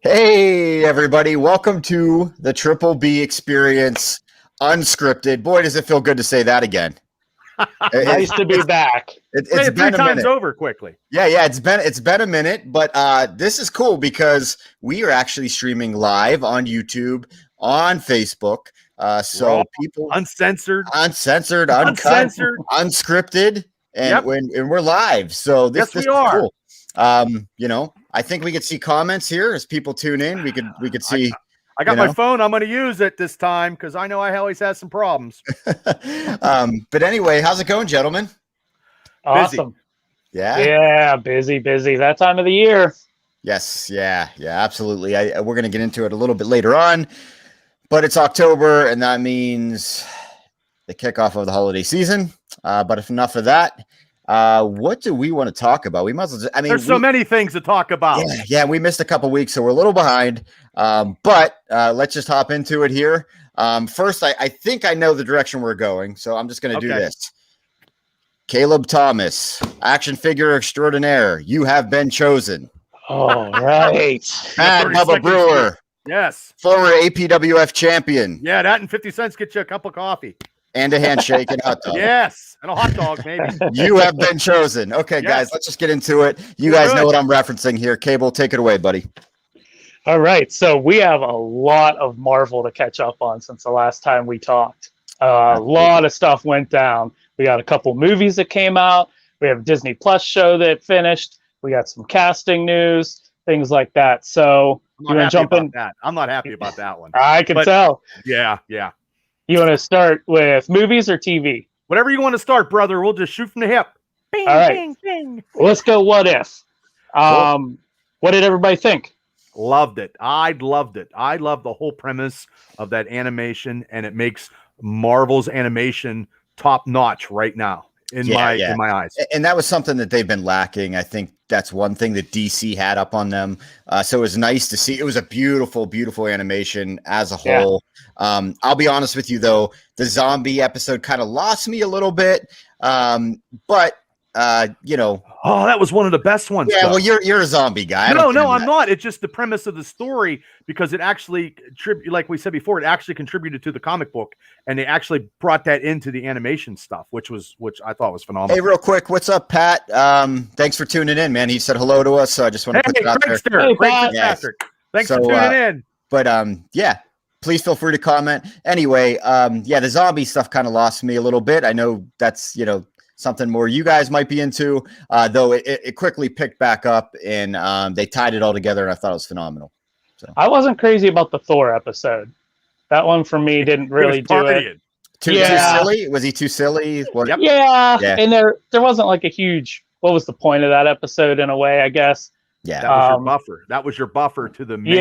Hey, everybody. Welcome to the Triple B Experience Unscripted. Boy, does it feel good to say that again. Nice to be back. It's Say it been three a times minute. over quickly. Yeah, it's been a minute, but this is cool because we are actually streaming live on YouTube, on Facebook. So Raw, people uncensored, uncensored, uncut, uncensored. unscripted, and Yep. and we're live. So this Yes, is we are. cool. I think we could see comments here as people tune in. We could see. I got my phone. I'm going to use it this time because I know I always have some problems. But anyway, how's it going, gentlemen? Awesome. Yeah. Yeah, busy. That time of the year. Yes. Yeah. Absolutely. We're going to get into it a little bit later on, but it's October, and that means the kickoff of the holiday season. But if enough of that, what do we want to talk about? We must. There's so many things to talk about. Yeah. We missed a couple weeks, so we're a little behind. But let's just hop into it here. First, I think I know the direction we're going, so I'm just going to do this. Caleb Thomas, action figure extraordinaire. You have been chosen. All right. Matt Bubba Brewer. Yes. Former APWF champion. Yeah, that and 50 cents get you a cup of coffee. And a handshake and a hot dog. Yes. And a hot dog, maybe. You have been chosen. Okay, guys, let's just get into it. You guys know what I'm referencing here. Cable, take it away, buddy. All right. So we have a lot of Marvel to catch up on since the last time we talked. A lot of stuff went down. We got a couple movies that came out. We have a Disney Plus show that finished. We got some casting news, things like that. So you want to jump in? I'm not happy about that one. I can tell. Yeah. You want to start with movies or TV? Whatever you want to start, brother. We'll just shoot from the hip. Bing, all right. Bing, bing. Let's go. What if? What did everybody think? Loved it. I loved it. I love the whole premise of that animation, and it makes Marvel's animation top notch right now in my eyes. And that was something that they've been lacking. I think that's one thing that DC had up on them. So it was nice to see. It was a beautiful, beautiful animation as a whole. I'll be honest with you though, the zombie episode kind of lost me a little bit. But oh, that was one of the best ones. Yeah, well, you're a zombie guy. No, I'm not. It's just the premise of the story, because it actually, like we said before, it actually contributed to the comic book, and they actually brought that into the animation stuff, which I thought was phenomenal. Hey, real quick, what's up, Pat? Thanks for tuning in, man. He said hello to us, so I just want to put that out there. Hey, Pat. Thanks for tuning in. But please feel free to comment. Anyway, the zombie stuff kind of lost me a little bit. I know that's something more you guys might be into, though it quickly picked back up, and they tied it all together, and I thought it was phenomenal. So I wasn't crazy about the Thor episode. That one for me didn't really do it. Too silly? Was he too silly? Yep. Yeah, and there wasn't like a huge. What was the point of that episode in a way? I guess. Yeah, that was your buffer. That was your buffer to the main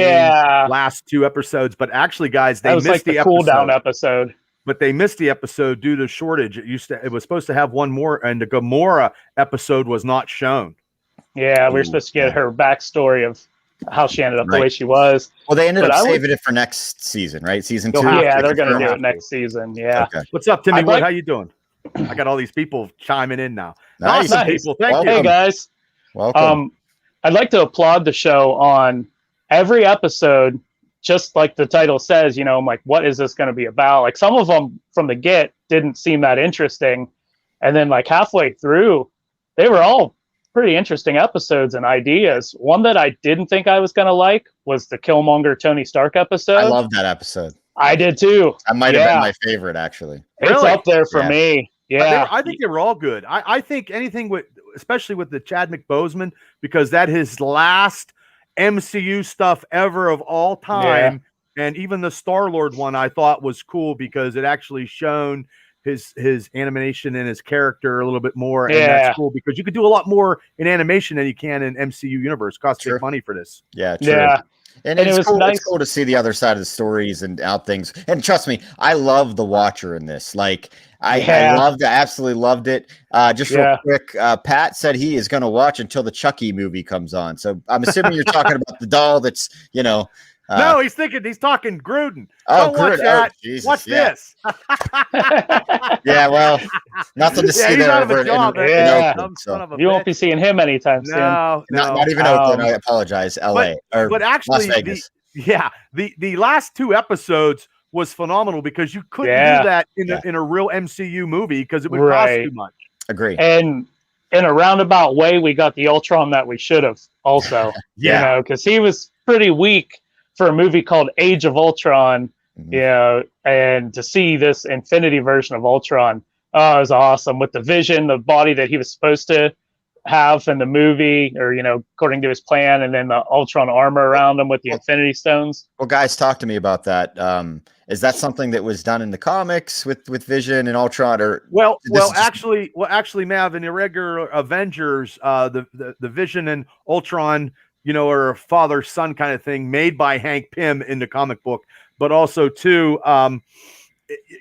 last two episodes. But actually, guys, they missed the cool down episode. But they missed the episode due to shortage. It was supposed to have one more, and the Gamora episode was not shown. Yeah, we were supposed to get her backstory of how she ended up the way she was. Well, they ended up saving it for next season, right? Season 2. Yeah, they're going to do it next season. Yeah. Okay. What's up, Timmy? How you doing? I got all these people chiming in now. Nice. Awesome, people. Thank you. Hey, guys. Welcome. I'd like to applaud the show on every episode. Just like the title says, I'm like, what is this going to be about? Like, some of them from the get didn't seem that interesting. And then like halfway through, they were all pretty interesting episodes and ideas. One that I didn't think I was going to like was the Killmonger Tony Stark episode. I love that episode. I did too. That might have been my favorite, actually. It's up there for me. Yeah. I think they were all good. I think anything especially with the Chadwick Boseman, because that his last MCU stuff ever of all time, and even the Star-Lord one I thought was cool because it actually shown his animation and his character a little bit more, and that's cool because you could do a lot more in animation than you can in MCU universe. Costs big money for this. Yeah, true. Yeah. And it was cool. It's cool to see the other side of the stories and how things. And trust me, I love the Watcher in this. Like, I loved it. I absolutely loved it. Just real quick, Pat said he is going to watch until the Chucky movie comes on. So I'm assuming you're talking about the doll that's, No, he's talking Gruden. Oh, Don't watch Gruden. that. Jesus, Watch this. Yeah, well, nothing to see he's there out of a over job. in Yeah. Oakland. So. You won't be seeing him anytime soon. No. Not even Oakland. I apologize. LA But actually, Las Vegas. the last 2 episodes was phenomenal because you couldn't do that in a real MCU movie because it would cost too much. Agree. And in a roundabout way, we got the Ultron that we should have also. You know, because he was pretty weak for a movie called Age of Ultron. You know, and to see this Infinity version of Ultron, it was awesome with the vision, the body that he was supposed to have in the movie, or according to his plan, and then the Ultron armor around him with the Infinity Stones. Well, guys, talk to me about that. Is that something that was done in the comics with Vision and Ultron, or actually, Mav, in the regular Avengers, the Vision and Ultron, are a father-son kind of thing made by Hank Pym in the comic book, but also too,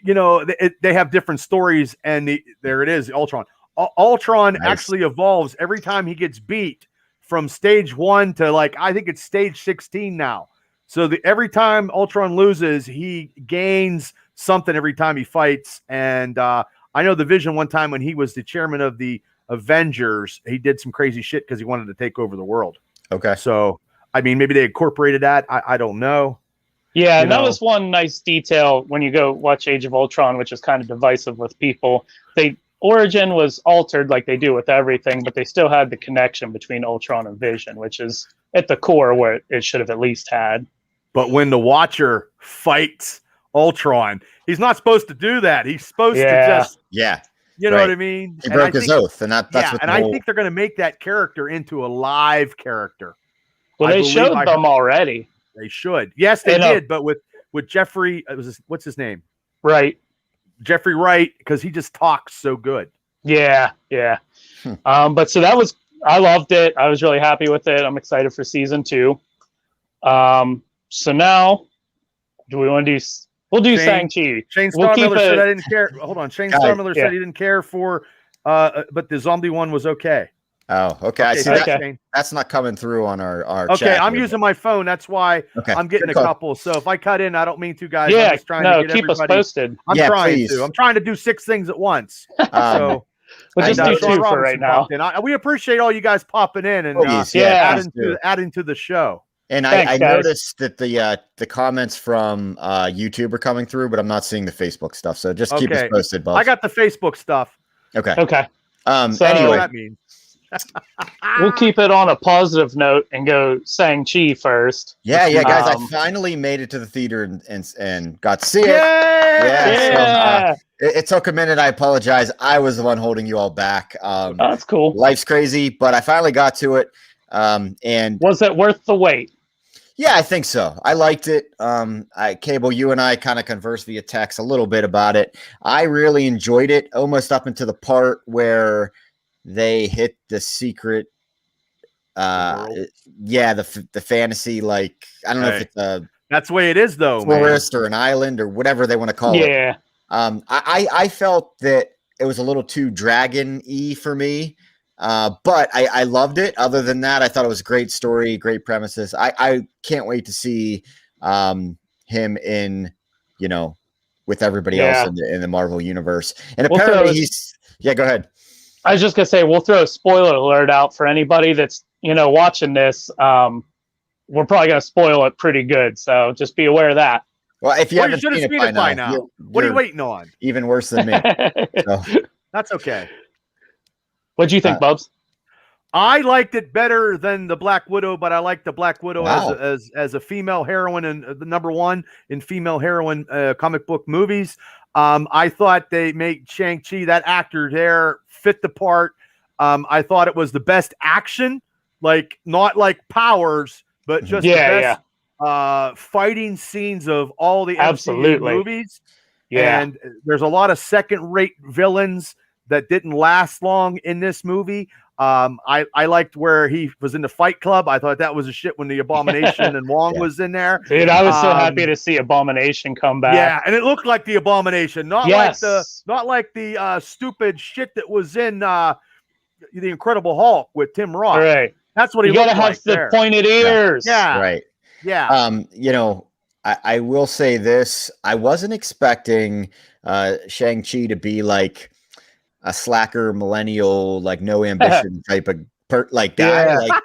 they have different stories, and there it is, Ultron. Ultron actually evolves every time he gets beat from stage 1 to I think it's stage 16 now. So every time Ultron loses, he gains something every time he fights. And I know the Vision one time when he was the chairman of the Avengers, he did some crazy shit because he wanted to take over the world. Okay. So, I mean, maybe they incorporated that. I don't know. Yeah, and that was one nice detail when you go watch Age of Ultron, which is kind of divisive with people. Origin was altered like they do with everything, but they still had the connection between Ultron and Vision, which is at the core where it should have at least had. But when the Watcher fights Ultron, he's not supposed to do that. He's supposed to just you know what I mean? He broke his oath, and that's what I think they're going to make that character into a live character. Well, they showed them already. They should. Yes, they did, but with Jeffrey, what's his name? Right. Jeffrey Wright, because he just talks so good. Yeah. But so I loved it. I was really happy with it. I'm excited for season 2. So now, do we want to do? We'll do Shang-Chi. Shane Starmiller said I didn't care. Hold on. Shane Starmiller said he didn't care for, but the zombie one was okay. Oh, okay. I see that. That's not coming through on our okay, chat I'm using my phone. That's why I'm getting a couple. So if I cut in, I don't mean to, guys. I'm just trying to get keep everybody. us posted. I'm trying to do 6 things at once. So we'll just do 2 for right now. We appreciate all you guys popping in and adding to the show. And I noticed that the comments from YouTube are coming through, but I'm not seeing the Facebook stuff. So just keep us posted, Bubs. I got the Facebook stuff. Okay. So anyway, that means. We'll keep it on a positive note and go Shang-Chi first. Yeah, guys. I finally made it to the theater and got to see it. Yeah. So, it took a minute. I apologize. I was the one holding you all back. That's cool. Life's crazy, but I finally got to it. And was it worth the wait? Yeah, I think so. I liked it. Cable, you and I kind of conversed via text a little bit about it. I really enjoyed it, almost up into the part where they hit the secret. The fantasy, I don't know if it's that's the way it is, though. Forest or an island or whatever they want to call it. Yeah. I felt that it was a little too dragon-y for me. But I loved it. Other than that, I thought it was a great story, great premises. I can't wait to see him in, with everybody else in the Marvel universe. And apparently go ahead. I was just going to say, we'll throw a spoiler alert out for anybody that's, watching this. We're probably going to spoil it pretty good. So just be aware of that. Well, if you haven't seen it by now, what are you waiting on? Even worse than me. So. That's okay. What'd you think, Bubs? I liked it better than the Black Widow, but I liked the Black Widow as a female heroine and the number 1 in female heroine comic book movies. I thought they made Shang-Chi, that actor there, fit the part. I thought it was the best action, not like Powers, but just the best fighting scenes of all the MCU movies. Yeah. And there's a lot of second-rate villains that didn't last long in this movie. I liked where he was in the Fight Club. I thought that was a shit when the Abomination and Wong was in there. Dude, I was so happy to see Abomination come back. Yeah, and it looked like the Abomination, not like the stupid shit that was in the Incredible Hulk with Tim Roth. Right. That's what he looked like. You gotta have the pointed ears. Yeah. Right. Yeah. You know, I will say this. I wasn't expecting Shang-Chi to be like a slacker millennial, like no ambition type of guy. Yeah. Like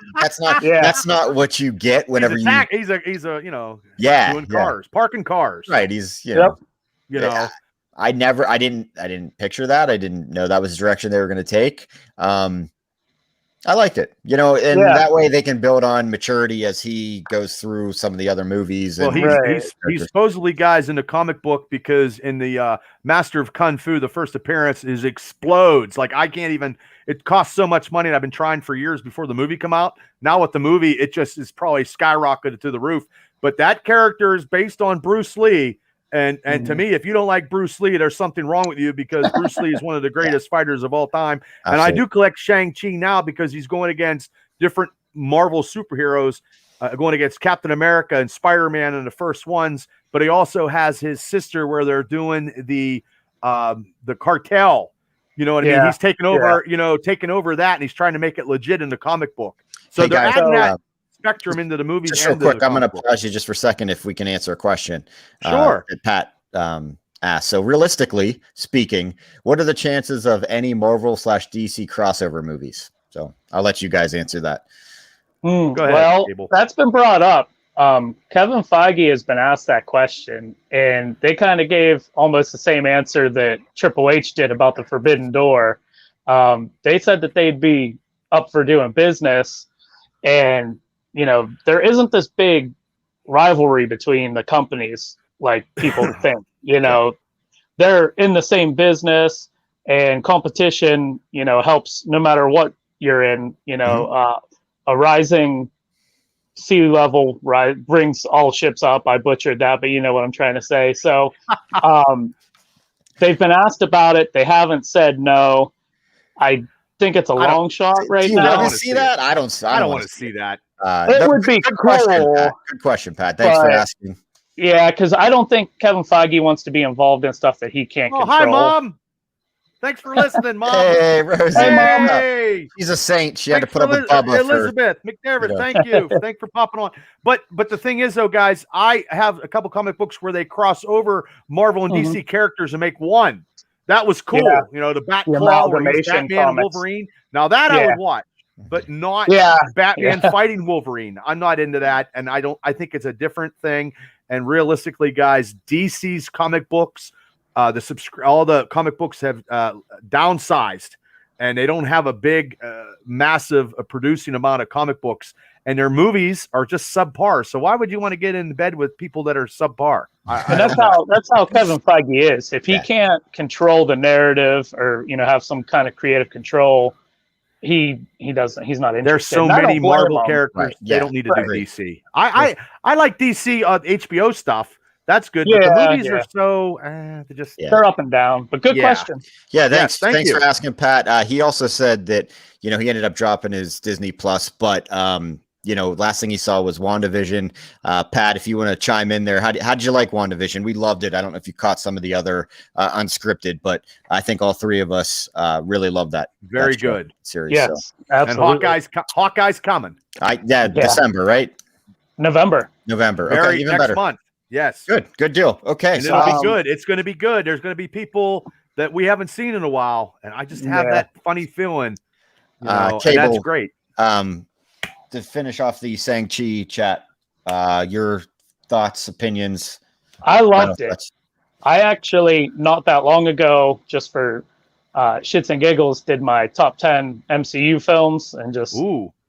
that's not what you get whenever he's a doing cars, parking cars. Right. He's know. I didn't picture that. I didn't know that was the direction they were going to take. I liked it, and that way they can build on maturity as he goes through some of the other movies. Well, he's supposedly, guys, in the comic book, because in the Master of Kung Fu, the first appearance explodes. Like, I can't even, it costs so much money, and I've been trying for years before the movie come out. Now with the movie, it just is probably skyrocketed to the roof. But that character is based on Bruce Lee. And to me, if you don't like Bruce Lee, there's something wrong with you, because Bruce Lee is one of the greatest fighters of all time. Absolutely. And I do collect Shang-Chi now because he's going against different Marvel superheroes, going against Captain America and Spider-Man in the first ones. But he also has his sister where they're doing the cartel. You know what I mean? He's taking over, taking over that, and he's trying to make it legit in the comic book. So they're adding that spectrum into the movies. Just real quick, I'm going to pause you just for a second if we can answer a question. Sure. Pat asked. So realistically speaking, what are the chances of any Marvel/DC crossover movies? So I'll let you guys answer that. Go ahead, well, Abel. That's been brought up. Kevin Feige has been asked that question, and they kind of gave almost the same answer that Triple H did about the Forbidden Door. They said that they'd be up for doing business, and there isn't this big rivalry between the companies like people think. They're in the same business, and competition, helps no matter what you're in. A rising sea level brings all ships up. I butchered that, but you know what I'm trying to say. So they've been asked about it. They haven't said no. I think it's a long shot right now. Do you want to see that? I don't want to see that. It would be cool. Good question, Pat. Thanks for asking. Yeah, because I don't think Kevin Feige wants to be involved in stuff that he can't control. Hi, Mom. Thanks for listening, Mom. Hey, Rosie. Hey, Mom. Hey. She's a saint. She had to put up with Bubba. Elizabeth McNevin, thank you. Thanks for popping on. But the thing is, though, guys, I have a couple comic books where they cross over Marvel and DC characters and make one. That was cool. Yeah. The Batclaw, Batman and Wolverine. Now that I would watch, but not Batman fighting Wolverine. I'm not into that, and I think it's a different thing. And realistically, guys, DC's comic books, all the comic books have downsized, and they don't have a big, massive producing amount of comic books, and their movies are just subpar. So why would you want to get in bed with people that are subpar? That's how Kevin Feige is. If he can't control the narrative or have some kind of creative control, he doesn't. He's not interested. There's so many Marvel characters. Right. They don't need to do DC. I like DC HBO stuff. That's good. But the movies are so they're up and down. But good question. Yeah, thanks. Thanks for asking, Pat. He also said that he ended up dropping his Disney Plus, but last thing he saw was WandaVision. Pat, if you want to chime in there, how did you like WandaVision? We loved it. I don't know if you caught some of the other Unscripted, but I think all three of us really loved that. Very good series. Yes, absolutely. And Hawkeye's coming. December, right? November. Okay, even next better. Month. Yes. Good deal. Okay. And it'll be good. It's going to be good. There's going to be people that we haven't seen in a while, and I just have that funny feeling. Cable, and that's great. To finish off the Shang-Chi chat, your thoughts, opinions? I loved it. I actually, not that long ago, just for shits and giggles, did my top 10 MCU films and just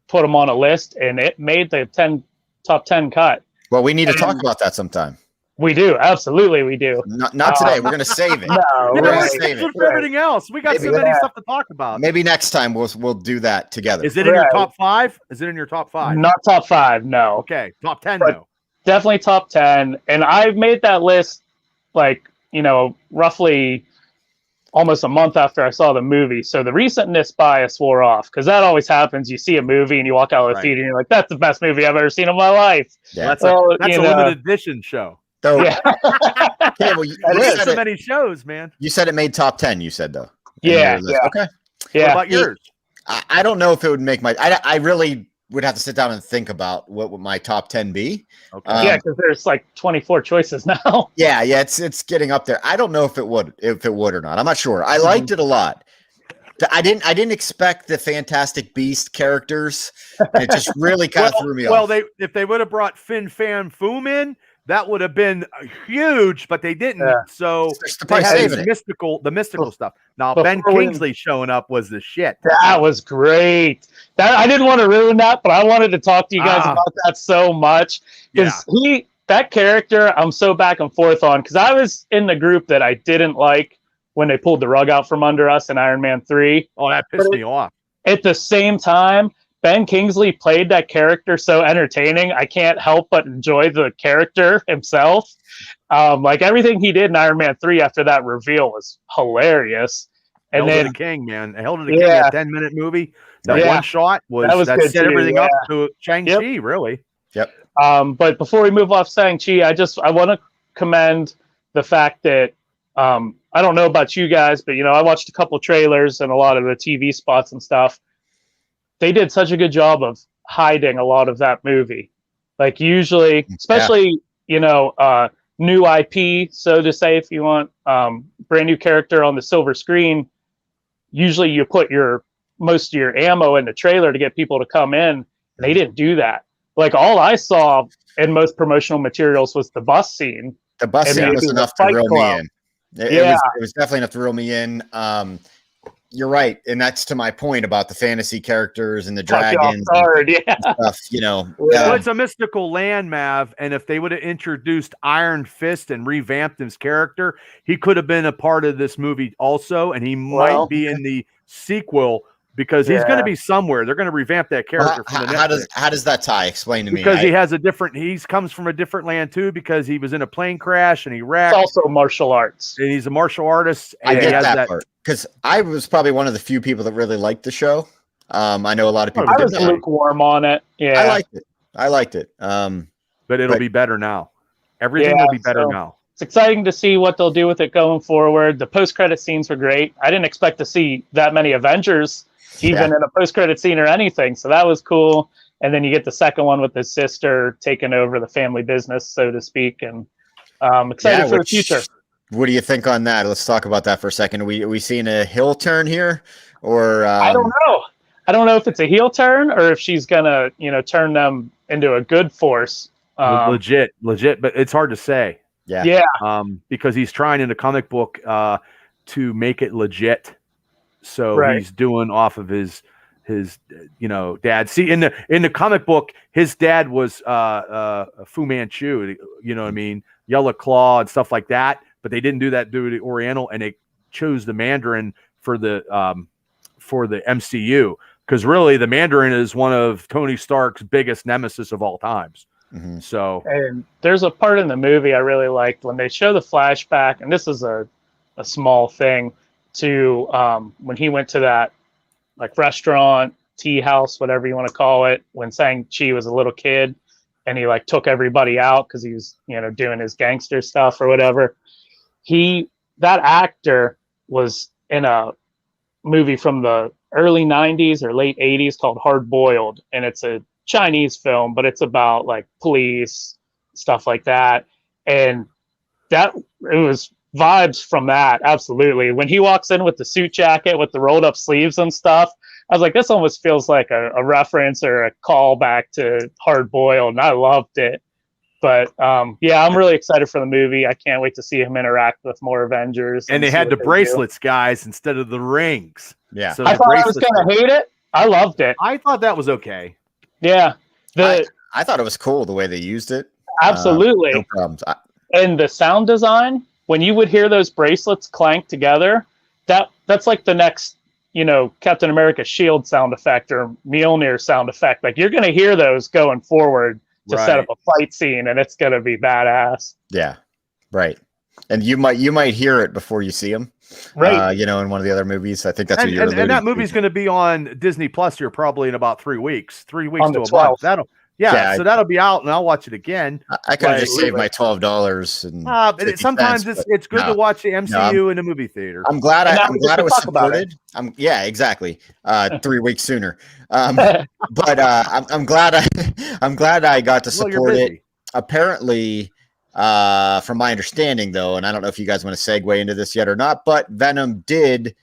put them on a list, and it made the top 10 cut. Well, we need to talk about that sometime. We do. Absolutely, we do. Not today. We're going to save it. No, we're going to save it. For everything else. We got so many stuff to talk about. Maybe next time we'll do that together. Is it in your top 5? Is it in your top 5? Not top 5, no. Okay, top 10 though. Definitely top 10. And I've made that list roughly almost a month after I saw the movie. So the recentness bias wore off, because that always happens. You see a movie and you walk out of the theater and you're like, that's the best movie I've ever seen in my life. Yeah. That's a limited edition show. So, there's so many shows, man. You said it made top 10, you said, though. Yeah. Okay. Yeah. What about yours? I don't know if it would make my... I really would have to sit down and think about what would my top 10 be. Okay. Yeah, because there's like 24 choices now. Yeah, it's getting up there. I don't know if it would or not. I'm not sure. I liked it a lot. I didn't expect the Fantastic Beast characters. It just really kind of threw me off. Well, if they would have brought Fin Fan Foom in, that would have been huge, but they didn't. Yeah. So The they had saving it. the mystical stuff. Now Before Ben Kingsley showing up was the shit. That was great. That I didn't want to ruin that, but I wanted to talk to you guys about that so much because that character I'm so back and forth on because I was in the group that I didn't like when they pulled the rug out from under us in Iron Man 3. Oh, that pissed me off. At the same time, Ben Kingsley played that character so entertaining. I can't help but enjoy the character himself. Like everything he did in Iron Man 3 after that reveal was hilarious. And Held then of the King, man. Held of the King, a 10-minute movie. That one shot that good set too, everything up to Shang-Chi, really. Yep. But before we move off Shang-Chi, I want to commend the fact that I don't know about you guys, but I watched a couple trailers and a lot of the TV spots and stuff. They did such a good job of hiding a lot of that movie. Like usually, especially new IP, so to say, if you want brand new character on the silver screen. Usually, you put most of your ammo in the trailer to get people to come in. And they didn't do that. Like all I saw in most promotional materials was the bus scene. The bus scene was enough to reel me in. It was definitely enough to reel me in. You're right, and that's to my point about the fantasy characters and the dragons and stuff. Well, it's a mystical land, Mav, and if they would have introduced Iron Fist and revamped his character, he could have been a part of this movie also, and he might be in the sequel because he's going to be somewhere. They're going to revamp that character. How does that tie? Explain to me. Because he comes from a different land too. Because he was in a plane crash and he wrecked. It's also martial arts, and he's a martial artist. And I get that part because I was probably one of the few people that really liked the show. I know a lot of people. I was lukewarm on it. Yeah, I liked it. But it'll be better now. Everything will be better now. It's exciting to see what they'll do with it going forward. The post-credit scenes were great. I didn't expect to see that many Avengers even in a post-credit scene or anything. So that was cool. And then you get the second one with his sister taking over the family business, so to speak. And excited for the future. What do you think on that? Let's talk about that for a second. Are we seeing a heel turn here? Or I don't know. I don't know if it's a heel turn or if she's going to, turn them into a good force. Legit, but it's hard to say. Yeah. Because he's trying in the comic book to make it legit. So he's doing off of his dad. See, in the comic book, his dad was Fu Manchu, you know what I mean? Yellow Claw and stuff like that. But they didn't do that due to the Oriental, and they chose the Mandarin for the MCU. Because really, the Mandarin is one of Tony Stark's biggest nemesis of all times. Mm-hmm. So, and there's a part in the movie I really liked when they show the flashback, and this is a small thing, to when he went to that like restaurant, tea house, whatever you want to call it, when Shang-Chi was a little kid, and he like took everybody out because he was doing his gangster stuff or whatever. That actor was in a movie from the early 90s or late 80s called Hard Boiled, and it's a Chinese film, but it's about like police stuff like that, and it was vibes from that. Absolutely. When he walks in with the suit jacket with the rolled up sleeves and stuff, I was like, this almost feels like a reference or a callback to Hard Boiled, and I loved it. But I'm really excited for the movie. I can't wait to see him interact with more Avengers. And they had the bracelets, guys, instead of the rings. Yeah. So I thought I was going to hate it. I loved it. I thought that was okay. Yeah. I thought it was cool the way they used it. Absolutely. No problems. And the sound design, when you would hear those bracelets clank together, that's like the next, Captain America shield sound effect or Mjolnir sound effect. Like you're going to hear those going forward to set up a fight scene, and it's going to be badass. Yeah. Right. And you might hear it before you see them. Right. In one of the other movies. I think that's what you're alluding and that to. movie's going to be on Disney Plus here probably in about 3 weeks. 3 weeks on to the a month. Yeah, so that'll be out, and I'll watch it again. I could have just saved my $12 and. Sometimes it's good to watch the MCU in a movie theater. I'm glad it was supported. Exactly. 3 weeks sooner. But I'm glad I got to support it. Apparently, from my understanding, though, and I don't know if you guys want to segue into this yet or not, but Venom did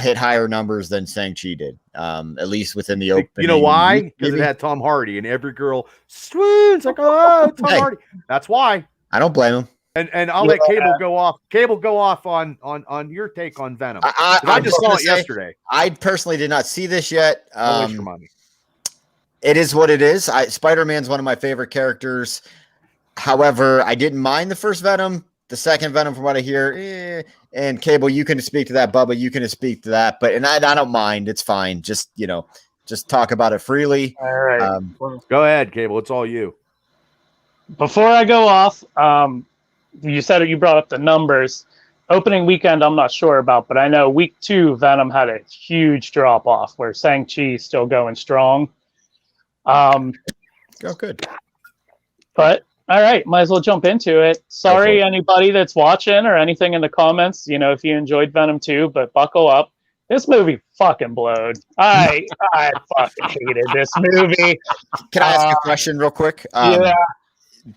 hit higher numbers than Shang-Chi did, at least within the opening. You know why? Because it had Tom Hardy, and every girl swoons like, "Oh, Tom Hardy." That's why. I don't blame him. And I'll let Cable go off. Cable, go off on your take on Venom. I just saw it yesterday. I personally did not see this yet. Waste your money. It is what it is. Spider-Man's one of my favorite characters. However, I didn't mind the first Venom. The second Venom, from what I hear, and Cable, you can speak to that. Bubba, you can speak to that. But I don't mind. It's fine. Just talk about it freely. All right. Go ahead, Cable. It's all you. Before I go off, you said you brought up the numbers. Opening weekend, I'm not sure about, but I know week 2, Venom had a huge drop off where Shang-Chi is still going strong. Good. But all right, might as well jump into it. Sorry, anybody that's watching or anything in the comments, if you enjoyed Venom 2, but buckle up. This movie fucking blowed. I fucking hated this movie. Can I ask a question real quick? Yeah.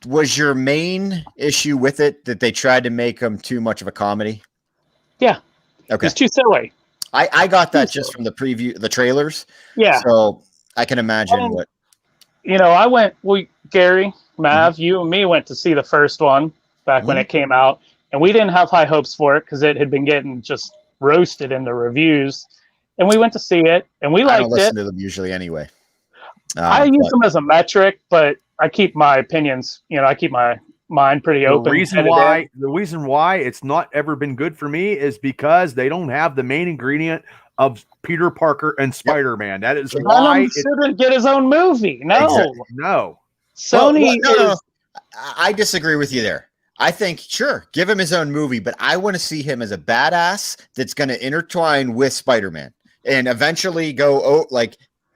Was your main issue with it that they tried to make him too much of a comedy? Yeah. Okay. It's too silly. I got that just from the trailers. Yeah. So I can imagine what. Gary, Mav, you and me went to see the first one back when it came out, and we didn't have high hopes for it because it had been getting just roasted in the reviews. And we went to see it, and we liked it. I don't listen to them usually anyway. I use them as a metric, but I keep my opinions. I keep my mind pretty open. The reason why it's not ever been good for me is because they don't have the main ingredient of Peter Parker and Spider-Man. That is why he shouldn't get his own movie. No, exactly. No. Sony is. I disagree with you there. I think, sure, give him his own movie, but I want to see him as a badass that's going to intertwine with Spider-Man and eventually go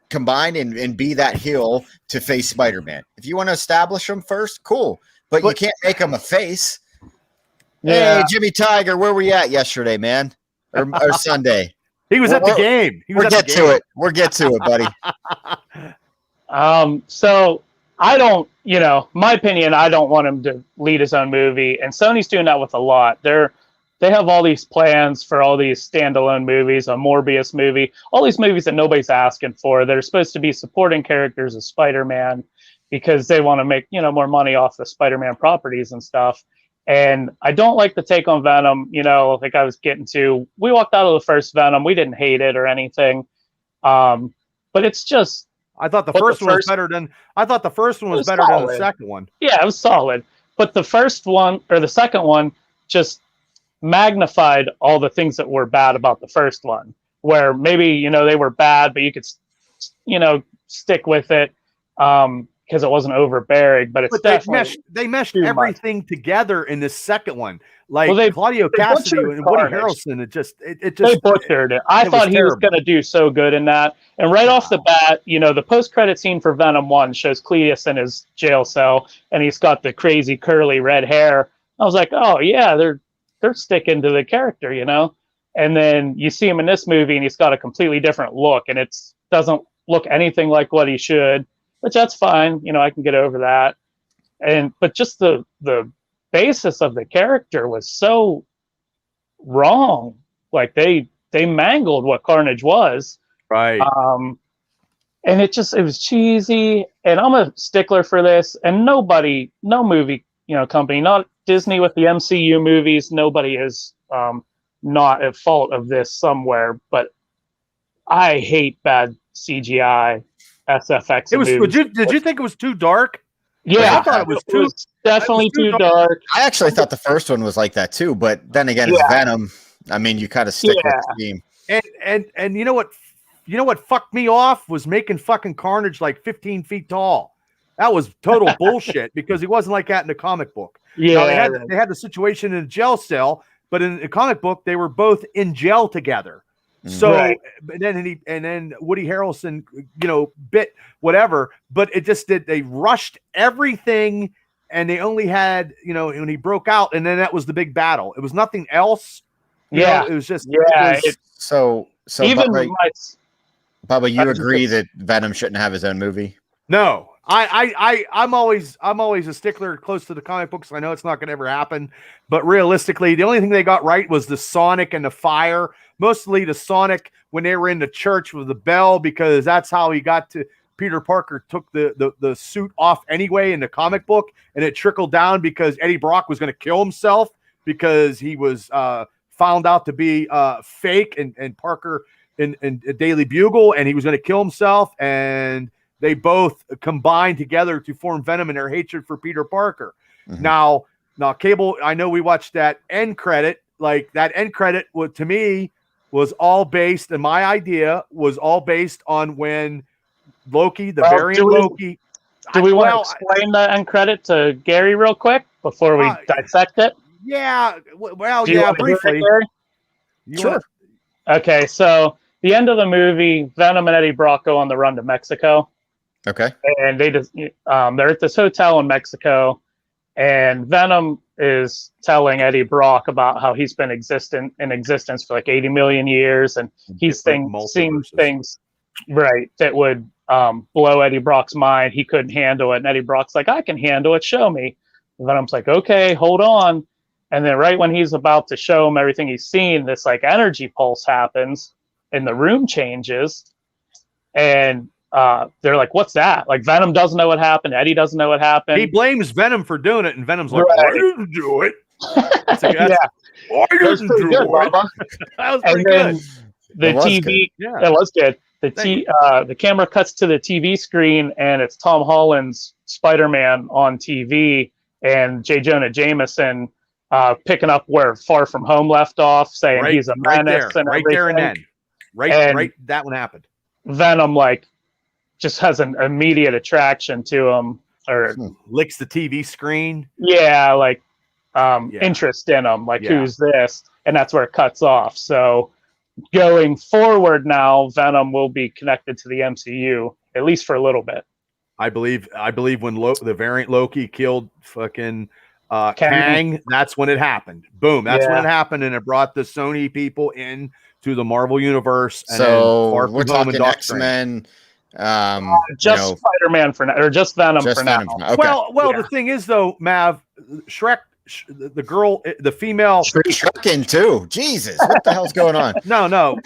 combine and be that heel to face Spider-Man. If you want to establish him first, cool, but you can't make him a face. Yeah. Hey, Jimmy Tiger, where were you at yesterday, man? Or Sunday? He was at the game. We'll get to it. We'll get to it, buddy. So I don't, my opinion, I don't want him to lead his own movie, and Sony's doing that with a lot. They have all these plans for all these standalone movies, a Morbius movie, all these movies that nobody's asking for. They're supposed to be supporting characters of Spider-Man because they want to make, more money off the Spider-Man properties and stuff. And I don't like the take on Venom, like I was getting to. We walked out of the first Venom. We didn't hate it or anything. But it's just. I thought the first one was better than the second one. Yeah, it was solid. But the first one or the second one just magnified all the things that were bad about the first one, where maybe, they were bad, but you could, stick with it. Because it wasn't overbearing, but they meshed everything together in the second one. Like Claudio Cassidy and Woody Harrelson, it just they butchered it. I thought he was going to do so good in that. And right off the bat, the post-credit scene for Venom 1 shows Cletus in his jail cell, and he's got the crazy curly red hair. I was like, oh yeah, they're sticking to the character, And then you see him in this movie, and he's got a completely different look, and it doesn't look anything like what he should. Which that's fine, I can get over that. But just the basis of the character was so wrong. Like they mangled what Carnage was. Right. And it was cheesy. And I'm a stickler for this. And no movie, company, not Disney with the MCU movies, nobody is not at fault of this somewhere. But I hate bad CGI. SFX. Did you think it was too dark? Yeah, I thought it was definitely too dark. I actually thought the first one was like that too, but then again, it's Venom. I mean, you kind of stick with the theme. And you know what fucked me off was making fucking Carnage like 15 feet tall. That was total bullshit because he wasn't like that in the comic book. Yeah, they had the situation in a jail cell, but in the comic book they were both in jail together. So Right. and then Woody Harrelson, bit whatever, but it just did. They rushed everything, and they only had, when he broke out, and then that was the big battle. It was nothing else. It was just so even Bubba, you agree that Venom shouldn't have his own movie? No. I'm always a stickler close to the comic books. I know it's not going to ever happen, but realistically, the only thing they got right was the Sonic and the fire. Mostly the Sonic when they were in the church with the bell, because that's how he got to. Peter Parker took the suit off anyway in the comic book, and it trickled down because Eddie Brock was going to kill himself because he was found out to be fake and Parker in Daily Bugle, and he was going to kill himself, and they both combined together to form Venom in their hatred for Peter Parker. Mm-hmm. Now, Cable, I know we watched that end credit. Like, that end credit, to me, was all based, and my idea was all based on when Loki, the variant Loki. Do we want to explain the end credit to Gary real quick before we dissect it? Yeah. Well, yeah, briefly. Sure. Okay, so the end of the movie, Venom and Eddie Brock go on the run to Mexico. Okay. And they just they're at this hotel in Mexico, and Venom is telling Eddie Brock about how he's been in existence for like 80 million years, and he's seeing things that would blow Eddie Brock's mind. He couldn't handle it, and Eddie Brock's like, I can handle it, show me. And Venom's like, okay, hold on. And then right when he's about to show him everything he's seen, this like energy pulse happens and the room changes, and they're like, what's that? Like, Venom doesn't know what happened. Eddie doesn't know what happened. He blames Venom for doing it, and Venom's like, I didn't do it. I didn't do it. That was pretty good. The TV, that was good. The camera cuts to the TV screen, and it's Tom Holland's Spider-Man on TV, and J. Jonah Jameson picking up where Far From Home left off, saying he's a menace and everything. There and then. Right, that one happened. Venom, just has an immediate attraction to him, or licks the TV screen. Yeah, interest in him. Who's this? And that's where it cuts off. So going forward now, Venom will be connected to the MCU, at least for a little bit. I believe when the variant Loki killed fucking Kang, that's when it happened. Boom, that's when it happened, and it brought the Sony people in to the Marvel universe. And so we're talking X-Men. Just Spider-Man for now, or just Venom for now. Okay. Well, the thing is, though, Mav, Shrek, the girl, the female, Shrekin too. Jesus, what the hell's going on? No,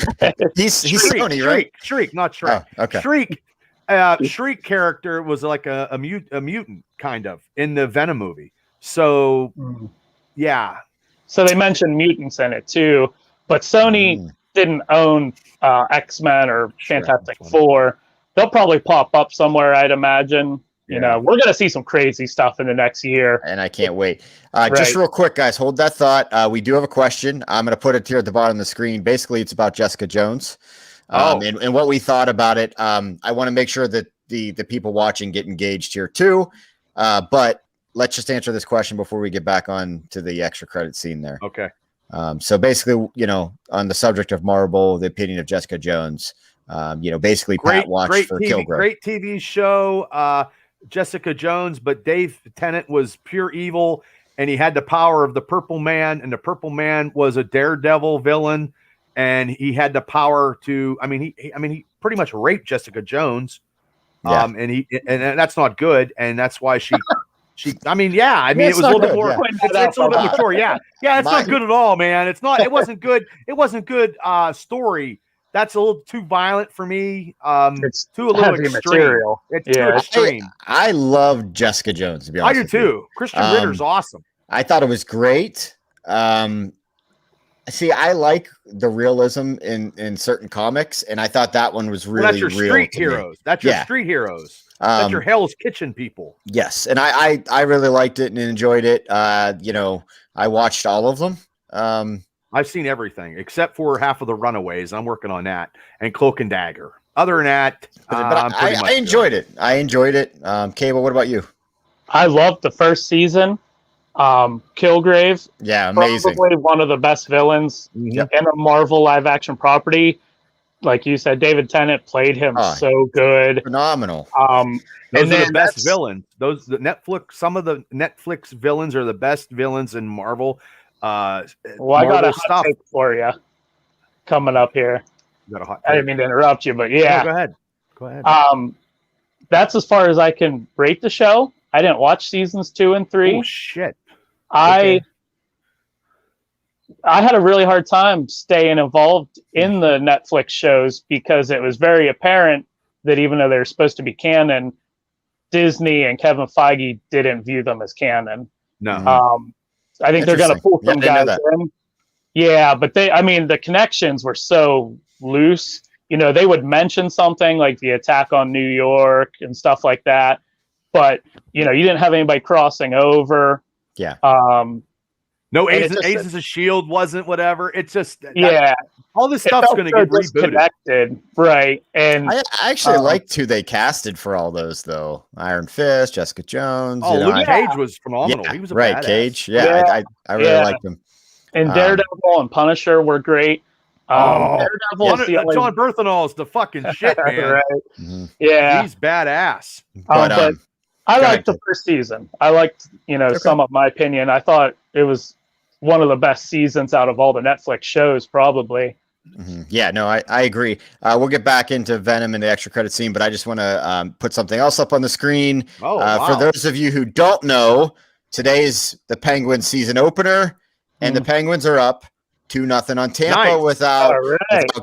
he's Sony, right? Shriek, not Shrek. Oh, okay. Shriek character was like a mutant kind of in the Venom movie. So, yeah. So they mentioned mutants in it too, but Sony didn't own X-Men or Fantastic Four. They'll probably pop up somewhere, I'd imagine. You know, we're going to see some crazy stuff in the next year. And I can't wait. Just real quick, guys, hold that thought. We do have a question. I'm going to put it here at the bottom of the screen. Basically, it's about Jessica Jones and what we thought about it. I want to make sure that the people watching get engaged here too. But let's just answer this question before we get back on to the extra credit scene there. Okay. So basically, on the subject of Marvel, the opinion of Jessica Jones, basically Pat watched for Kilgrave. Great TV show, Jessica Jones, but Dave Tennant was pure evil, and he had the power of the Purple Man, and the Purple Man was a daredevil villain, and he had the power to, he pretty much raped Jessica Jones, and that's not good, and that's why she it was a little bit more. It's a little bit mature. Yeah. It's not good at all, man. It's not. It wasn't good. It wasn't good story. That's a little too violent for me. It's a little extreme. Material. It's too extreme. I love Jessica Jones, to be honest. I do too. Christian Ritter's awesome. I thought it was great. See, I like the realism in certain comics, and I thought that one was really real. That's your street heroes. That's your street heroes. That's your Hell's Kitchen people. Yes, and I really liked it and enjoyed it. I watched all of them. I've seen everything except for half of the Runaways. I'm working on that, and Cloak and Dagger. Other than that, I enjoyed it. I enjoyed it. Cable, what about you? I loved the first season. Kilgrave, amazing. Probably one of the best villains in a Marvel live action property. Like you said, David Tennant played him so good. Phenomenal. Those are the best villains. Some of the Netflix villains are the best villains in Marvel. I got a hot take for you coming up here. You got a hot take? I didn't mean to interrupt you, but yeah. No, go ahead. That's as far as I can rate the show. I didn't watch seasons 2 and 3. Oh shit! I had a really hard time staying involved in the Netflix shows because it was very apparent that even though they're supposed to be canon, Disney and Kevin Feige didn't view them as canon. No. I think they're going to pull some guys in. Yeah, but the connections were so loose. They would mention something like the attack on New York and stuff like that. But, you didn't have anybody crossing over. Yeah. No, Agents of S.H.I.E.L.D. wasn't whatever. It's just all this stuff's going to get rebooted, right? And I actually liked who they casted for all those, though. Iron Fist, Jessica Jones. Luke Cage was phenomenal. Yeah, he was badass. Cage. Yeah. I really liked him. And Daredevil and Punisher were great. John Berthenol is the fucking shit, man. Right? Mm-hmm. Yeah, he's badass. But I liked the first season. I liked, some of my opinion. I thought it was one of the best seasons out of all the Netflix shows, probably. Mm-hmm. Yeah, no, I agree. We'll get back into Venom in the extra credit scene, but I just want to put something else up on the screen. Wow. For those of you who don't know, today's the Penguins season opener, and the Penguins are up 2-0 on Tampa without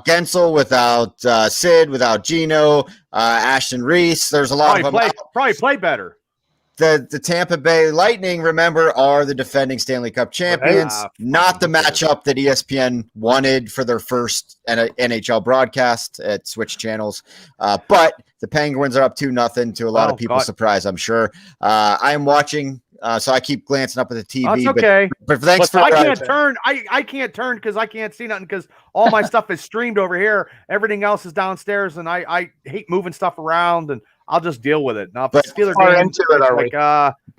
Gensel, without Sid, without Gino, Ashton Reese. There's a lot of them. Probably play better. The Tampa Bay Lightning, remember, are the defending Stanley Cup champions. Not the matchup that ESPN wanted for their first NHL broadcast at Switch channels. But the Penguins are up 2-0 to a lot of people's surprise, I'm sure. I am watching. So I keep glancing up at the TV. That's okay. But thanks for. I can't turn. I can't turn because I can't see nothing because all my stuff is streamed over here. Everything else is downstairs, and I hate moving stuff around, and I'll just deal with it. Now, if Steelers games,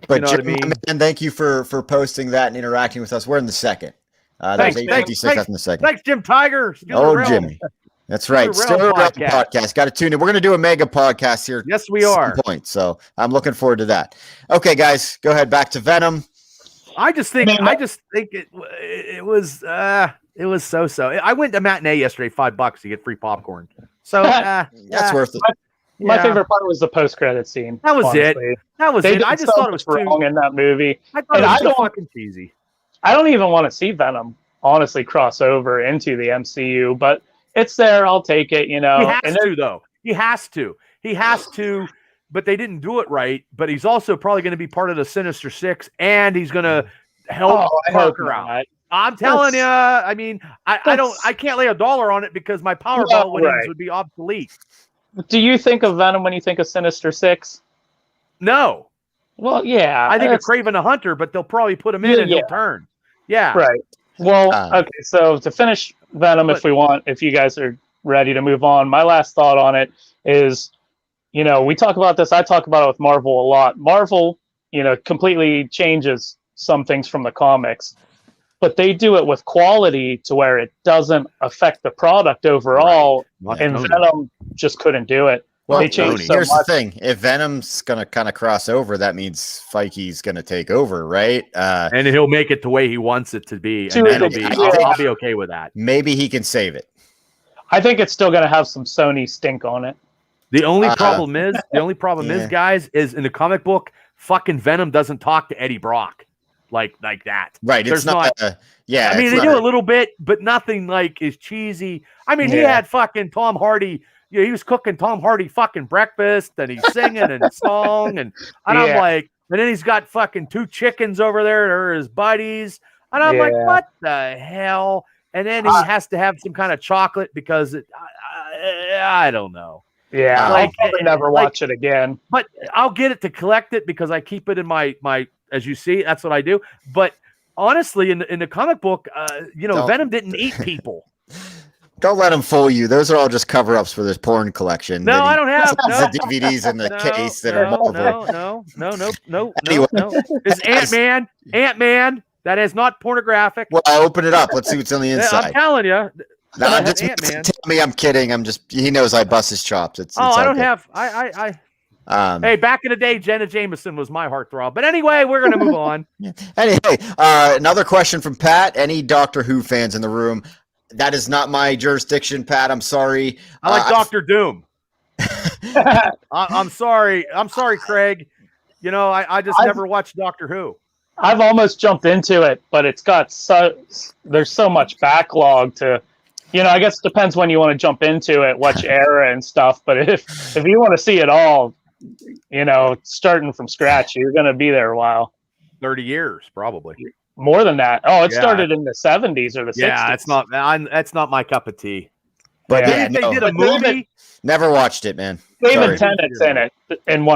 but Jim, man, thank you for posting that and interacting with us. We're in the second. Thanks, 8:56 in the second. Thanks, Jim Tiger. Jimmy. That's right. Still around podcast. Got to tune in. We're going to do a mega podcast here. Yes, we are. Point. So I'm looking forward to that. Okay, guys, go ahead. Back to Venom. I just think it was so. I went to matinee yesterday, $5 to get free popcorn. So that's worth it. My favorite part was the post-credit scene. That was it. I just thought it was wrong in that movie. I thought it was fucking cheesy. I don't even want to see Venom honestly cross over into the MCU, but it's there. I'll take it, He has to, though. He has to, but they didn't do it right. But he's also probably going to be part of the Sinister Six, and he's going to help Parker out. I'm telling you. I mean, I can't lay $1 on it because my Powerball winnings would be obsolete. Do you think of Venom when you think of Sinister Six? No. Well, yeah. I think of Kraven the Hunter, but they'll probably put him in and he'll turn. Yeah. Right. Well, okay. So to finish Venom, if you guys are ready to move on, my last thought on it is, we talk about this. I talk about it with Marvel a lot. Marvel, completely changes some things from the comics, but they do it with quality to where it doesn't affect the product overall. Right. And Venom just couldn't do it. Well, here's the thing. If Venom's going to kind of cross over, that means Feige's going to take over, right? And he'll make it the way he wants it to be. And I'll be okay with that. Maybe he can save it. I think it's still going to have some Sony stink on it. The only problem is, guys, is in the comic book, fucking Venom doesn't talk to Eddie Brock like that. Right. It's not. I mean, they do a little bit, but nothing like is cheesy. I mean, he had fucking Tom Hardy. He was cooking Tom Hardy fucking breakfast, and he's singing and song, and I'm like, and then he's got fucking 2 chickens over there that are his buddies, and I'm like, what the hell? And then he has to have some kind of chocolate because I don't know. Yeah, I'll probably never watch it again. But I'll get it to collect it because I keep it in my as you see, that's what I do. But honestly, in the comic book, Venom didn't eat people. Don't let them fool you. Those are all just cover-ups for this porn collection. No, I don't have the DVDs in the case that are Marvel. No. It's Ant-Man. That is not pornographic. Well, I'll open it up. Let's see what's on the inside. I'm telling you. No, I'm just Ant-Man. tell me I'm kidding. He knows I bust his chops. I don't have hey, back in the day, Jenna Jameson was my heartthrob. But anyway, we're gonna move on. Anyway, another question from Pat. Any Doctor Who fans in the room? That is not my jurisdiction, Pat. I'm sorry. I like Doctor Doom. I'm sorry. I'm sorry, Craig. You know, I just never watched Doctor Who. I've almost jumped into it, but it's got there's so much backlog to, I guess it depends when you want to jump into it, which era and stuff. But if you want to see it all, starting from scratch, you're going to be there a while. 30 years, probably. More than that. Oh, it started in the 70s or the 60s. Yeah, that's not my cup of tea. But they did a movie. Never watched it, man. David Tennant's in it, and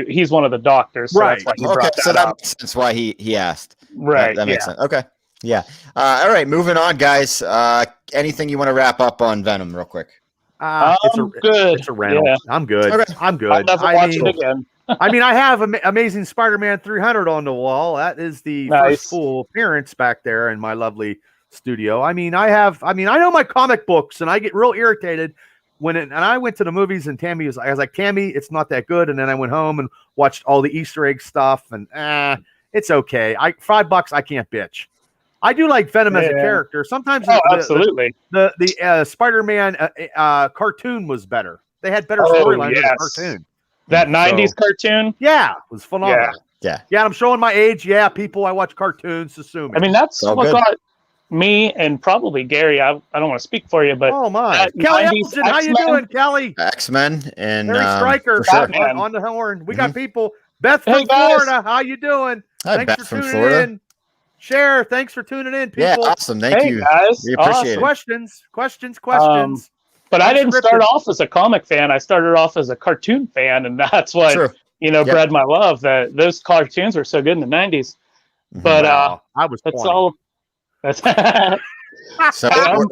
he's one of the doctors. So right. That makes sense why he asked. Right. That makes sense. Okay. Yeah. All right. Moving on, guys. Anything you want to wrap up on Venom real quick? Good. It's a rental. Yeah. I'm good. Okay. I'm good. I'll never watch it again. I mean, I have Amazing Spider-Man 300 on the wall. That is the first full appearance back there in my lovely studio. I know my comic books, and I get real irritated and I went to the movies, and I was like, Tammy, it's not that good. And then I went home and watched all the Easter egg stuff, and it's okay. $5, I can't bitch. I do like Venom as a character. Sometimes absolutely. The Spider-Man cartoon was better. They had better storylines in the cartoon. That 90s cartoon? Yeah, it was phenomenal. Yeah. I'm showing my age. Yeah, people, I watch cartoons, assume. I mean, that's what got me and probably Gary. I don't want to speak for you, but Kelly Appleton, how you doing, Kelly? X-Men and Harry Stryker on the horn. We got people. Beth from Florida, how you doing? Hi, thanks Beth for tuning Florida. in. Share, thanks for tuning in, people. Yeah, awesome. Thank you, guys. We appreciate it. Questions. But I didn't start off as a comic fan. I started off as a cartoon fan, and that's what bred my love. That those cartoons were so good in the 90s. But I was 20. That's all. So I'm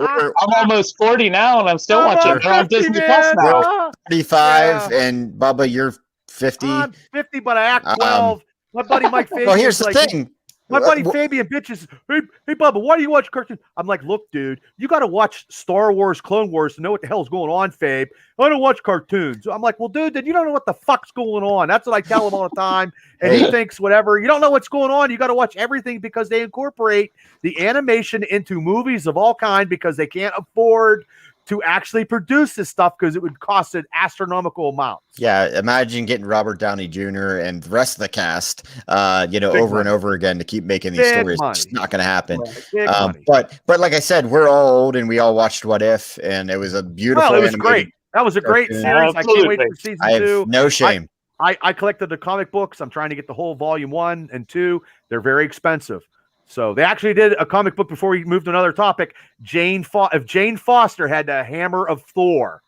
almost 40 now, and I'm still watching. They're on Disney Plus now. 35, and Bubba, you're 50. I'm 50, but I act 12. My buddy Mike Fabian. Well, here's the thing. My buddy Fabian bitches, hey, Bubba, why do you watch cartoons? I'm like, look, dude, you got to watch Star Wars, Clone Wars to know what the hell's going on, Fabe. I don't watch cartoons. I'm like, well, dude, then you don't know what the fuck's going on. That's what I tell him all the time. And he thinks whatever. You don't know what's going on. You got to watch everything because they incorporate the animation into movies of all kind because they can't afford to actually produce this stuff because it would cost an astronomical amount. Yeah, imagine getting Robert Downey Jr. and the rest of the cast, over and over again to keep making these stories. Money. It's just not going to happen. But like I said, we're all old and we all watched What If, and it was a beautiful. Well, it was great. That was a great series. I can't wait for season 2. I have no shame. I collected the comic books. I'm trying to get the whole volume 1 and 2. They're very expensive. So they actually did a comic book before we moved to another topic. If Jane Foster had the hammer of Thor,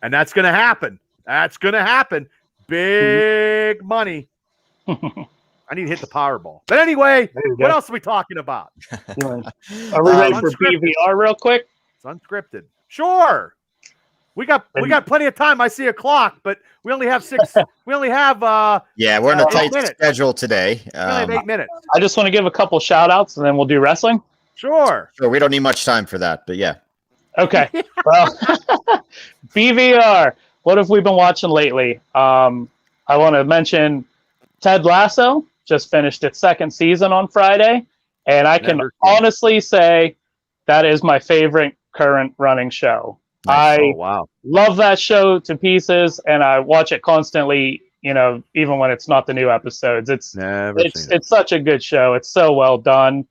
and that's going to happen. That's going to happen. Big money. I need to hit the Powerball. But anyway, what else are we talking about? Are we ready for BVR real quick? It's unscripted. Sure. We got plenty of time. I see a clock, but we only have 6. We only have we're in a tight schedule today. We only have 8 minutes. I just want to give a couple shout outs and then we'll do wrestling. Sure. We don't need much time for that, but yeah. Okay. Well, BVR. What have we been watching lately? I want to mention Ted Lasso just finished its 2nd season on Friday, and I can honestly say that is my favorite current running show. I love that show to pieces, and I watch it constantly, even when it's not the new episodes. It's such a good show. It's so well done.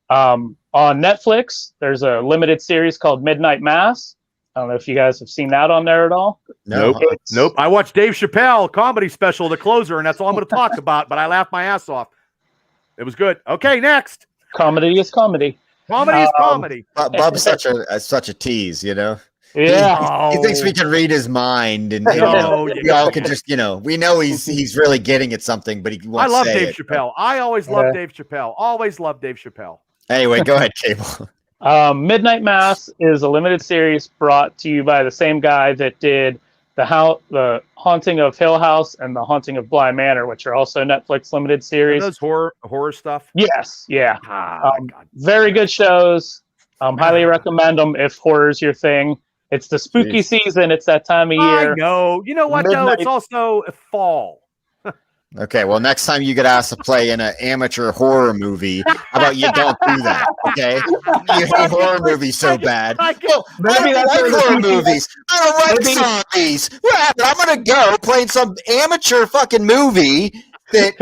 On Netflix, there's a limited series called Midnight Mass. I don't know if you guys have seen that on there at all. Nope. I watched Dave Chappelle comedy special, The Closer, and that's all I'm going to talk about, but I laughed my ass off. It was good. Okay, next. Comedy is comedy. Comedy is comedy. Bub's such a tease, Yeah, he thinks we can read his mind, and we all can just, we know he's really getting at something, but he won't. I love say Dave it. Chappelle. I always love Dave Chappelle. Always love Dave Chappelle. Anyway, go ahead, Cable. Midnight Mass is a limited series brought to you by the same guy that did the Haunting of Hill House and the Haunting of Bly Manor, which are also Netflix limited series. Are those horror stuff? Yes, yeah. God. Very good shows. Highly recommend them if horror's your thing. It's the spooky season. It's that time of year. I know. You know what, though? It's also fall. Okay, well, next time you get asked to play in an amateur horror movie, how about you don't do that, okay? You hate horror movies so bad. I don't like horror movies. I don't like zombies. What happened? I'm going to go play in some amateur fucking movie that...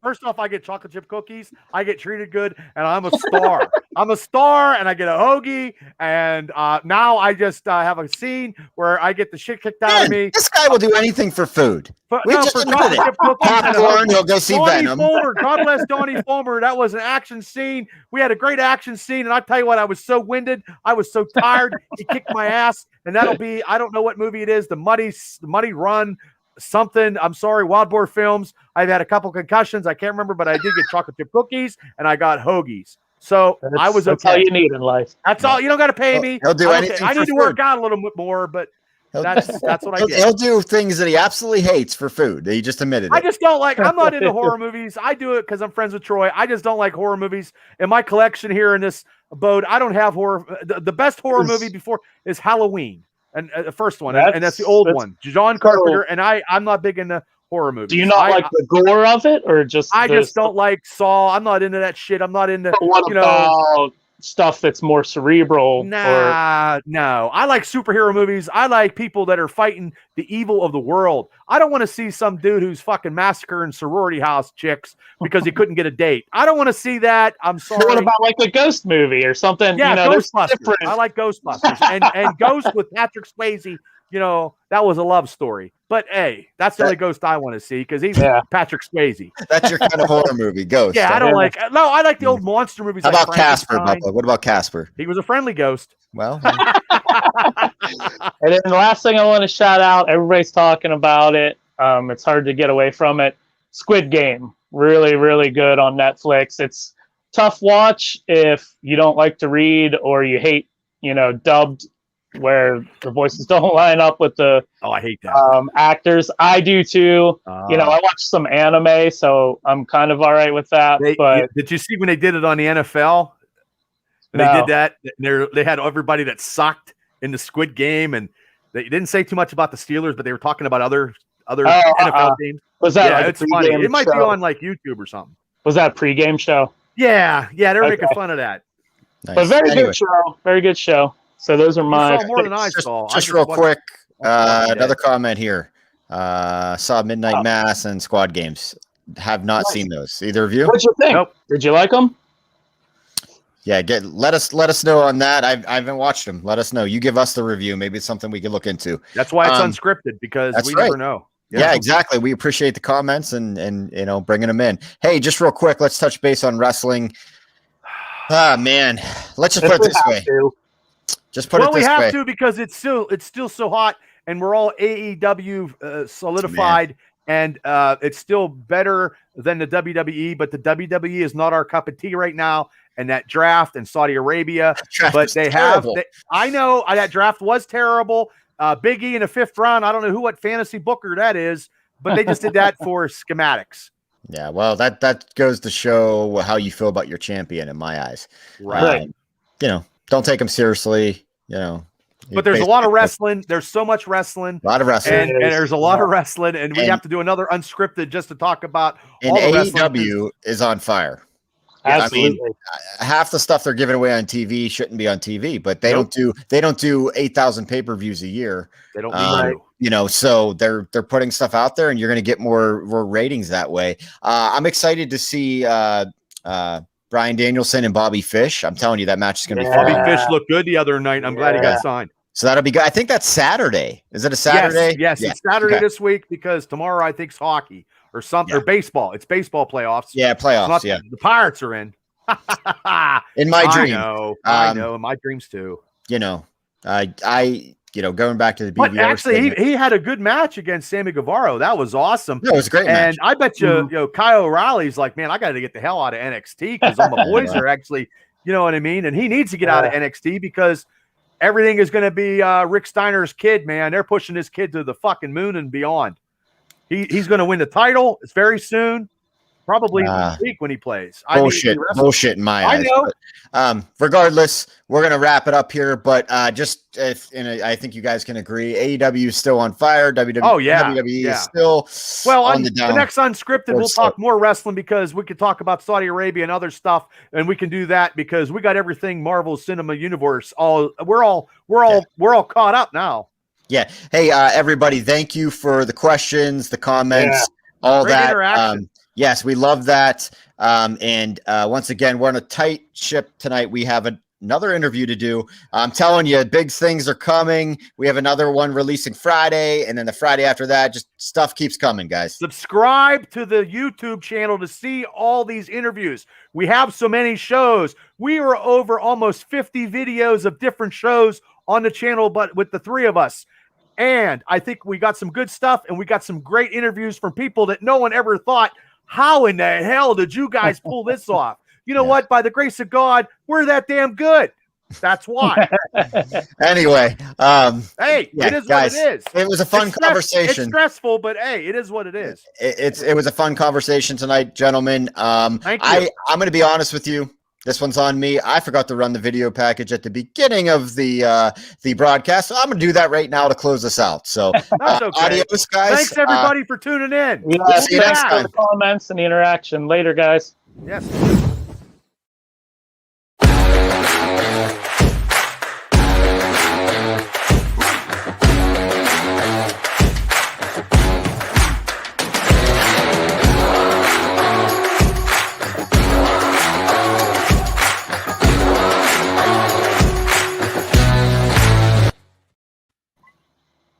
First off, I get chocolate chip cookies. I get treated good, and I'm a star. I'm a star, and I get a hoagie, and now I just have a scene where I get the shit kicked out of me. This guy will do anything for food. We just admitted it. Popcorn, he'll go see Venom. Fulmer, God bless Donnie Fulmer. That was an action scene. We had a great action scene, and I tell you what, I was so winded. I was so tired. He kicked my ass, and that'll be, I don't know what movie it is, the Muddy Run, something. I'm sorry, Wild Boar Films. I've had a couple concussions. I can't remember, but I did get chocolate chip cookies, and I got hoagies. So I was okay. That's all you need in life. That's all. You don't got to pay me. He'll do anything. I need to work out a little bit more, but that's what I get. He'll do things that he absolutely hates for food. He just admitted it. I just don't like. I'm not into horror movies. I do it because I'm friends with Troy. I just don't like horror movies. In my collection here in this abode, I don't have horror. The best horror movie before is Halloween, and the first one, and that's the old one, John Carpenter. And I'm not big into horror movies. Do you not like the gore of it, or just? I just don't like Saw. I'm not into that shit. I'm not into stuff that's more cerebral. No. I like superhero movies. I like people that are fighting the evil of the world. I don't want to see some dude who's fucking massacring sorority house chicks because he couldn't get a date. I don't want to see that. I'm sorry. What about like a ghost movie or something? Yeah, Ghostbusters. I like Ghostbusters. and Ghost with Patrick Swayze. That was a love story. But hey, that's the only Ghost I want to see because he's Patrick Swayze. That's your kind of horror movie, Ghost. Yeah, I don't like. No, I like the old monster movies. How about Casper, Bubba? What about Casper? He was a friendly ghost. Well, and then the last thing I want to shout out, everybody's talking about it. It's hard to get away from it. Squid Game, really, really good on Netflix. It's tough watch if you don't like to read or you hate, dubbed, where the voices don't line up with the I hate that actors. I do too. I watch some anime, so I'm kind of all right with that. But did you see when they did it on the NFL? They did that. They had everybody that sucked in the Squid Game, and they didn't say too much about the Steelers, but they were talking about other NFL teams. Was that? Yeah, it's funny. It might be on like YouTube or something. Was that a pregame show? Yeah, they're making fun of that. Nice. But good show. Very good show. So those are my more than I saw. Just real quick, another comment here. Saw Midnight Mass and Squad Games. Have not seen those. Either of you? What'd you think? Nope. Did you like them? Yeah, let us know on that. I haven't watched them. Let us know. You give us the review. Maybe it's something we can look into. That's why it's unscripted, because we never know. Yeah, exactly. We appreciate the comments and bringing them in. Hey, just real quick, let's touch base on wrestling. Ah, man, let's just put it this way. Just put it this way. Well, we have to because it's still so hot, and we're all AEW solidified, and it's still better than the WWE. But the WWE is not our cup of tea right now. And that draft in Saudi Arabia, but they have. I know that draft was terrible. Big E in the 5th round. I don't know what fantasy booker that is, but they just did that for schematics. Yeah, well, that goes to show how you feel about your champion in my eyes. Right. Don't take them seriously. But there's a lot of wrestling. There's so much wrestling. A lot of wrestling. And there's a lot of wrestling. And we have to do another unscripted just to talk about all the AEW is on fire. Absolutely. I mean, half the stuff they're giving away on TV shouldn't be on TV, but they don't do 8,000 pay-per-views a year. They don't need so they're putting stuff out there, and you're going to get more ratings that way. I'm excited to see Bryan Danielson and Bobby Fish. I'm telling you, that match is going to be fun. Bobby Fish looked good the other night. I'm glad he got signed. So that'll be good. I think that's Saturday. Is it a Saturday? Yes, it's Saturday this week because tomorrow I think it's hockey. Or something, or baseball. It's baseball plaövs. Yeah, playoffs. The Pirates are in. In my dream, I know. In my dreams too. I going back to the BBR. But actually, he had a good match against Sammy Guevara. That was awesome. Yeah, it was a great match. And I bet you, Kyle O'Reilly's like, man, I got to get the hell out of NXT because all my boys are actually, you know what I mean. And he needs to get out of NXT because everything is going to be Rick Steiner's kid, man. They're pushing this kid to the fucking moon and beyond. He's going to win the title. It's very soon. Probably this week when he plays. Bullshit in my eyes. I know. But, regardless, we're gonna wrap it up here. But I think you guys can agree, AEW is still on fire. WWE is still on the down. The next Unscripted, we'll talk more wrestling because we could talk about Saudi Arabia and other stuff, and we can do that because we got everything Marvel Cinema Universe. We're all caught up now. Yeah. Hey, everybody, thank you for the questions, the comments, all Great that. Interaction. Yes, we love that. And once again, we're on a tight ship tonight. We have another interview to do. I'm telling you, big things are coming. We have another one releasing Friday, and then the Friday after that, just stuff keeps coming, guys. Subscribe to the YouTube channel to see all these interviews. We have so many shows. We are over almost 50 videos of different shows on the channel, but with the three of us. And I think we got some good stuff, and we got some great interviews from people that no one ever thought, how in the hell did you guys pull this off? You know what? By the grace of God, we're that damn good. That's why. Anyway, hey, it is guys, what it is. It was a fun conversation. It's stressful, but hey, it is what it is. It was a fun conversation tonight, gentlemen. Thank you. I'm going to be honest with you. This one's on me. I forgot to run the video package at the beginning of the broadcast, so I'm going to do that right now to close this out. So, that's okay. Adios, guys. Thanks everybody for tuning in. We'll see you next time. The comments and the interaction later, guys. Yes.